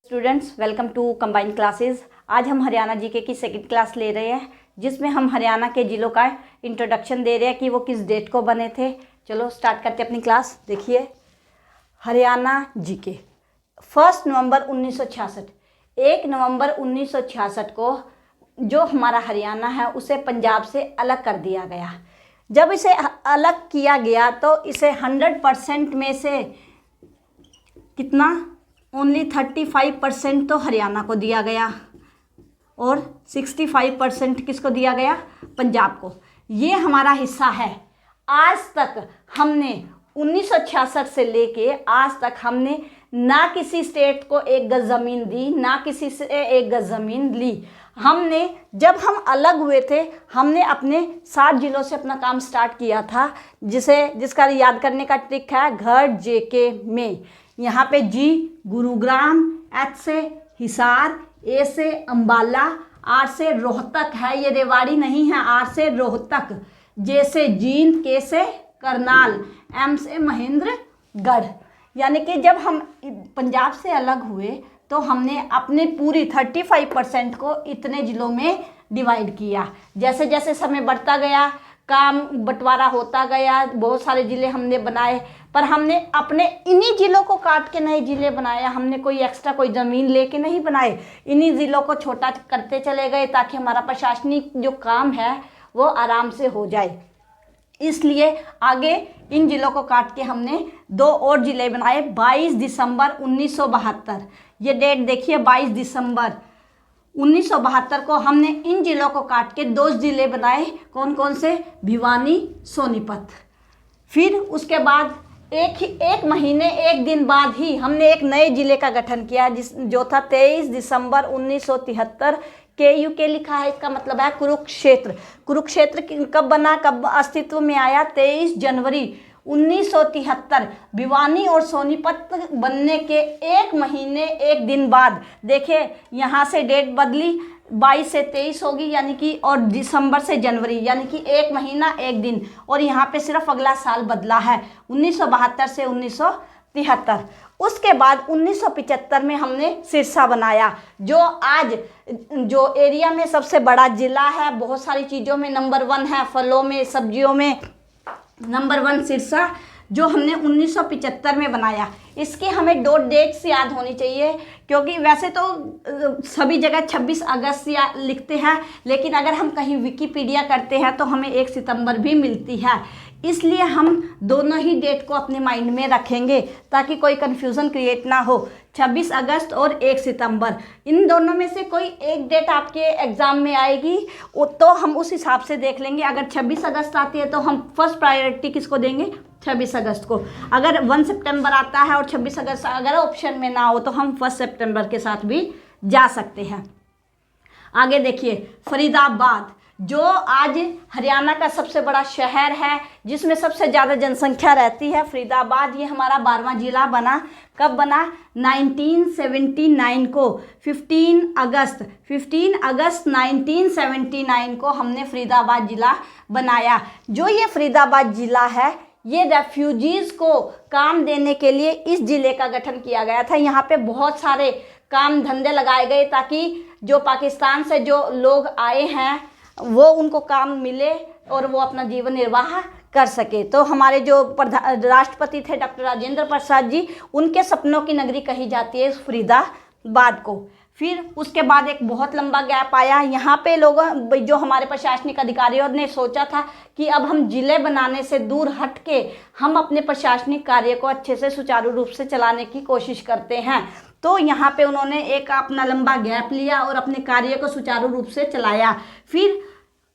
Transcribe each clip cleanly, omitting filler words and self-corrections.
Students, welcome to combined classes. आज हम Haryana GK की सेकंड क्लास ले रहे हैं, जिसमें हम हरियाणा के जिलों का इंट्रोडक्शन दे रहे हैं कि वो किस डेट को बने थे। चलो स्टार्ट करते हैं अपनी क्लास। देखिए, हरियाणा जीके 1 नवंबर 1966। 1 नवंबर 1966 को जो हमारा हरियाणा है उसे पंजाब से अलग कर दिया गया। जब इसे अलग किया गया तो इसे 100% में से कितना, ओनली 35% तो हरियाणा को दिया गया और 65% किसको दिया गया, पंजाब को। ये हमारा हिस्सा है। आज तक हमने 1966 से लेके आज तक हमने ना किसी स्टेट को एक गज ज़मीन दी, ना किसी से एक गज ज़मीन ली। हमने जब हम अलग हुए थे हमने अपने 7 जिलों से अपना काम स्टार्ट किया था, जिसका याद करने का ट्रिक है घर जेके में। यहाँ पे जी गुरुग्राम, एच से हिसार, ए से अंबाला, आर से रोहतक है, ये रेवाड़ी नहीं है, आर से रोहतक, जे से जींद, के से करनाल, एम से महेंद्रगढ़। यानी कि जब हम पंजाब से अलग हुए तो हमने अपने पूरी 35% को इतने ज़िलों में डिवाइड किया। जैसे जैसे समय बढ़ता गया, काम बंटवारा होता गया, बहुत सारे ज़िले हमने बनाए, पर हमने अपने इन्हीं ज़िलों को काट के नए ज़िले बनाया। हमने कोई एक्स्ट्रा कोई ज़मीन लेके नहीं बनाए, इन्हीं ज़िलों को छोटा करते चले गए ताकि हमारा प्रशासनिक जो काम है वो आराम से हो जाए। इसलिए आगे इन ज़िलों को काट के हमने 2 और ज़िले बनाए। 22 दिसंबर 1972, ये डेट देखिए, 22 दिसंबर 1972 को हमने इन ज़िलों को काट के 2 ज़िले बनाए। कौन कौन से, भिवानी, सोनीपत। फिर उसके बाद एक महीने 1 दिन बाद ही हमने एक नए ज़िले का गठन किया, जो था 23 दिसंबर 1973। KU के लिखा है, इसका मतलब है कुरुक्षेत्र। कुरुक्षेत्र कब बना, कब अस्तित्व में आया, 23 जनवरी 1973। भिवानी और सोनीपत बनने के 1 महीने 1 दिन बाद, देखिए यहाँ से डेट बदली, 22 से 23 होगी, यानी कि, और दिसंबर से जनवरी, यानी कि 1 महीना 1 दिन, और यहाँ पे सिर्फ अगला साल बदला है 1972 से 1973। उसके बाद 1975 में हमने सिरसा बनाया, जो आज जो एरिया में सबसे बड़ा ज़िला है। बहुत सारी चीज़ों में नंबर 1 है, फलों में, सब्जियों में नंबर 1 सिरसा, जो हमने 1975 में बनाया। इसके हमें 2 डेट्स याद होनी चाहिए, क्योंकि वैसे तो सभी जगह 26 अगस्त या लिखते हैं, लेकिन अगर हम कहीं विकिपीडिया करते हैं तो हमें 1 सितंबर भी मिलती है। इसलिए हम दोनों ही डेट को अपने माइंड में रखेंगे ताकि कोई कन्फ्यूज़न क्रिएट ना हो। 26 अगस्त और 1 सितंबर, इन दोनों में से कोई एक डेट आपके एग्ज़ाम में आएगी तो हम उस हिसाब से देख लेंगे। अगर 26 अगस्त आती है तो हम फर्स्ट प्रायोरिटी किसको देंगे, 26 अगस्त को। अगर 1 सितंबर आता है और 26 अगस्त अगर ऑप्शन में ना हो तो हम 1 सितंबर के साथ भी जा सकते हैं। आगे देखिए, फरीदाबाद, जो आज हरियाणा का सबसे बड़ा शहर है, जिसमें सबसे ज़्यादा जनसंख्या रहती है, फरीदाबाद, ये हमारा 12वां जिला बना। कब बना, 1979 को। 15 अगस्त 1979 को हमने फरीदाबाद जिला बनाया। जो ये फरीदाबाद जिला है, ये रेफ्यूजीज़ को काम देने के लिए इस ज़िले का गठन किया गया था। यहाँ पे बहुत सारे काम धंधे लगाए गए ताकि जो पाकिस्तान से जो लोग आए हैं वो उनको काम मिले और वो अपना जीवन निर्वाह कर सके। तो हमारे जो राष्ट्रपति थे डॉक्टर राजेंद्र प्रसाद जी, उनके सपनों की नगरी कही जाती है फरीदाबाद को। फिर उसके बाद एक बहुत लंबा गैप आया। यहाँ पे लोगों, जो हमारे प्रशासनिक अधिकारियों ने सोचा था कि अब हम ज़िले बनाने से दूर हट के हम अपने प्रशासनिक कार्य को अच्छे से सुचारू रूप से चलाने की कोशिश करते हैं। तो यहाँ पे उन्होंने एक अपना लंबा गैप लिया और अपने कार्य को सुचारू रूप से चलाया। फिर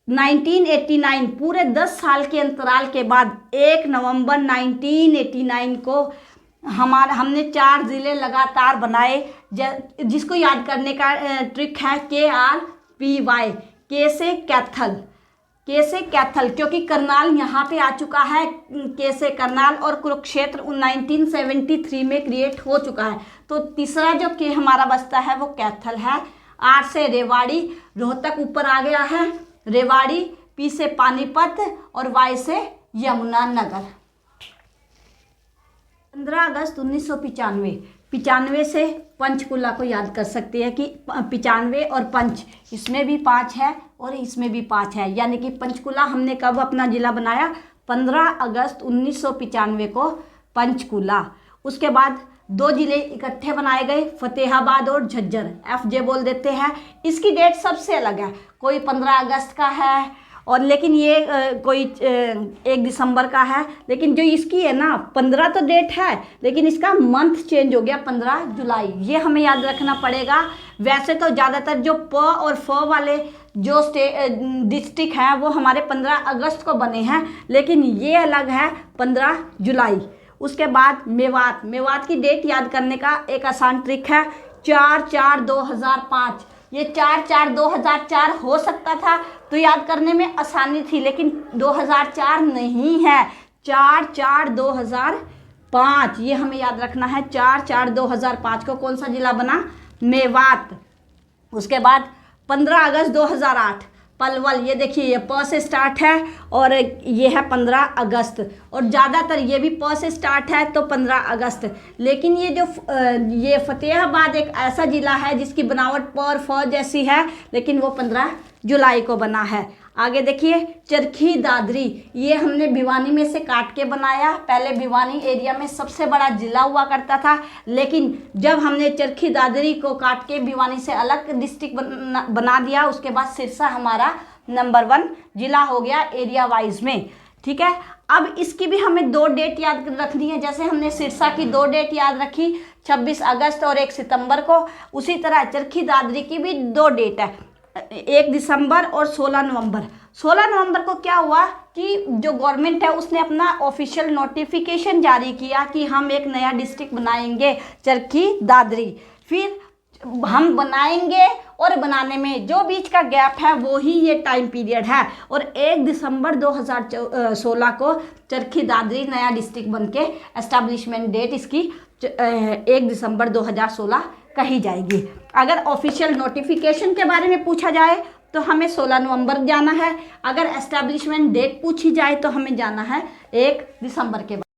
1989, पूरे 10 साल के अंतराल के बाद 1 नवंबर 1989 को हमने 4 ज़िले लगातार बनाए, जिसको याद करने का ट्रिक है KRPY, के से कैथल, क्योंकि करनाल यहाँ पे आ चुका है, के से करनाल, और कुरुक्षेत्र 1973 में क्रिएट हो चुका है। तो तीसरा जो के हमारा बचता है वो कैथल है। आर से रेवाड़ी, रोहतक ऊपर आ गया है, रेवाड़ी, पी से पानीपत और वाई से यमुनानगर। 15 अगस्त 1995 95 से पंचकुला को याद कर सकते हैं कि 95 और पंच, इसमें भी 5 है और इसमें भी 5 है, यानी कि पंचकुला हमने कब अपना ज़िला बनाया? 15 अगस्त 1995 को पंचकुला। उसके बाद 2 ज़िले इकट्ठे बनाए गए, फतेहाबाद और झज्जर, FJ बोल देते हैं। इसकी डेट सबसे अलग है, कोई 15 अगस्त का है और लेकिन ये कोई 1 दिसंबर का है, लेकिन जो इसकी है ना 15 तो डेट है, लेकिन इसका मंथ चेंज हो गया 15 जुलाई। ये हमें याद रखना पड़ेगा। वैसे तो ज़्यादातर जो प और फ वाले जो डिस्ट्रिक्ट हैं वो हमारे 15 अगस्त को बने हैं, लेकिन ये अलग है 15 जुलाई। उसके बाद मेवात, मेवात की डेट याद करने का एक आसान ट्रिक है, 4/4/2005। ये 4/4/2004 हो सकता था तो याद करने में आसानी थी, लेकिन 2004 नहीं है, 4/4/2005 ये हमें याद रखना है। 4/4/2005 को कौन सा जिला बना? मेवात। उसके बाद 15 अगस्त 2008 पलवल, ये देखिए ये प से स्टार्ट है और ये है 15 अगस्त, और ज़्यादातर ये भी प से स्टार्ट है तो 15 अगस्त। लेकिन ये फतेहाबाद एक ऐसा ज़िला है जिसकी बनावट प और फ जैसी है, लेकिन वो 15 जुलाई को बना है। आगे देखिए चरखी दादरी, ये हमने भिवानी में से काट के बनाया। पहले भिवानी एरिया में सबसे बड़ा ज़िला हुआ करता था, लेकिन जब हमने चरखी दादरी को काट के भिवानी से अलग डिस्ट्रिक्ट बना दिया, उसके बाद सिरसा हमारा नंबर 1 ज़िला हो गया एरिया वाइज में। ठीक है, अब इसकी भी हमें 2 डेट याद रखनी है। जैसे हमने सिरसा की 2 डेट याद रखी, 26 अगस्त और 1 सितंबर को, उसी तरह चरखी दादरी की भी 2 डेट है, 1 दिसंबर और 16 नवंबर। 16 नवंबर को क्या हुआ कि जो गवर्नमेंट है उसने अपना ऑफिशियल नोटिफिकेशन जारी किया कि हम एक नया डिस्ट्रिक्ट बनाएंगे, चरखी दादरी। फिर हम बनाएंगे और बनाने में जो बीच का गैप है वो ही ये टाइम पीरियड है, और 1 दिसंबर 2016 को चरखी दादरी नया डिस्ट्रिक्ट बन के एस्टैब्लिशमेंट डेट इसकी 1 दिसंबर 2016 कही जाएगी। अगर ऑफिशियल नोटिफिकेशन के बारे में पूछा जाए तो हमें 16 नवंबर जाना है, अगर एस्टैब्लिशमेंट डेट पूछी जाए तो हमें जाना है 1 दिसंबर के बाद।